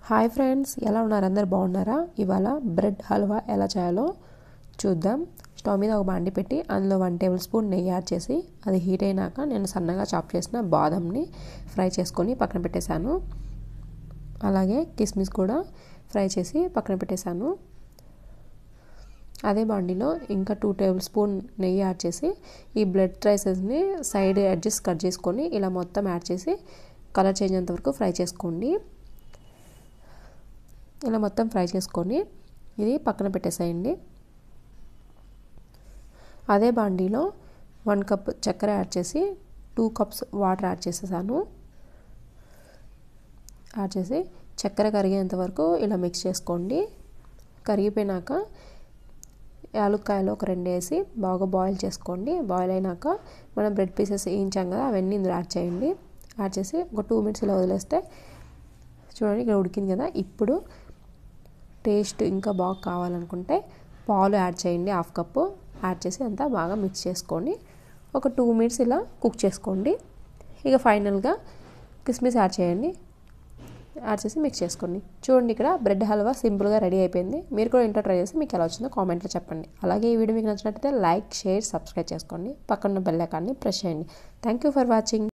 Hi friends, ఎలా ఉన్నారు? అందరు బాగున్నారా? ఇవాళ బ్రెడ్ హల్వా ఎలా చేయాలో చూద్దాం. స్టవ్ మీద ఒక బాండి పెట్టి అందులో 1 టేబుల్ స్పూన్ నెయ్యి యాడ్ చేసి అది హీట్ అయినాక నేను సన్నగా చాప్ చేసిన బాదంని ఫ్రై చేసుకొని పక్కన పెట్టేశాను. అలాగే కిస్మిస్ కూడా ఫ్రై చేసి పక్కన పెట్టేశాను. అదే బాండిలో ఇంకా 2 టేబుల్ స్పూన్ నెయ్యి యాడ్ చేసి ఈ బ్రెడ్ స్లైసెస్ని సైడ్ ఎడ్జెస్ కట్ చేసుకొని ఇలా మొత్తం యాడ్ చేసి కలర్ చేంజ్ అయ్యేంత వరకు ఫ్రై చేసుకోండి. ఇలా మొత్తం ఫ్రై చేసుకొని ఇది పక్కన పెట్టేసేయండి. అదే బాండీలో 1 కప్ చక్కెర యాడ్ చేసి 2 కప్స్ వాటర్ యాడ్ చేసేసాను. యాడ్ చేసి చక్కెర కరిగేంత వరకు ఇలా మిక్స్ చేసుకోండి. కరిగిపోయినాక యాలక్కాయలు ఒక 2 వేసి బాగా బాయిల్ చేసుకోండి. బాయిల్ అయినాక మనం బ్రెడ్ పీసెస్ వేయించాం కదా, అవన్నీ ఇందులో యాడ్ చేయండి. యాడ్ చేసి ఒక 2 మినిట్స్ ఇలా వదిలేస్తే చూడండి ఇక్కడ ఉడికింది కదా. ఇప్పుడు టేస్ట్ ఇంకా బాగా కావాలనుకుంటే పాలు యాడ్ చేయండి. 1/2 కప్పు యాడ్ చేసి అంతా బాగా మిక్స్ చేసుకోండి. ఒక 2 మినిట్స్ ఇలా కుక్ చేసుకోండి. ఇక ఫైనల్గా కిస్మిస్ యాడ్ చేయండి. యాడ్ చేసి మిక్స్ చేసుకోండి. చూడండి ఇక్కడ బ్రెడ్ హల్వా సింపుల్గా రెడీ అయిపోయింది. మీరు కూడా ఇంట్లో ట్రై చేసి మీకు ఎలా వచ్చిందో కామెంట్లో చెప్పండి. అలాగే ఈ వీడియో మీకు నచ్చినట్లయితే లైక్, షేర్, సబ్స్క్రైబ్ చేసుకోండి. పక్కన బెల్ ఐకాన్ని ప్రెస్ చేయండి. Thank you for watching.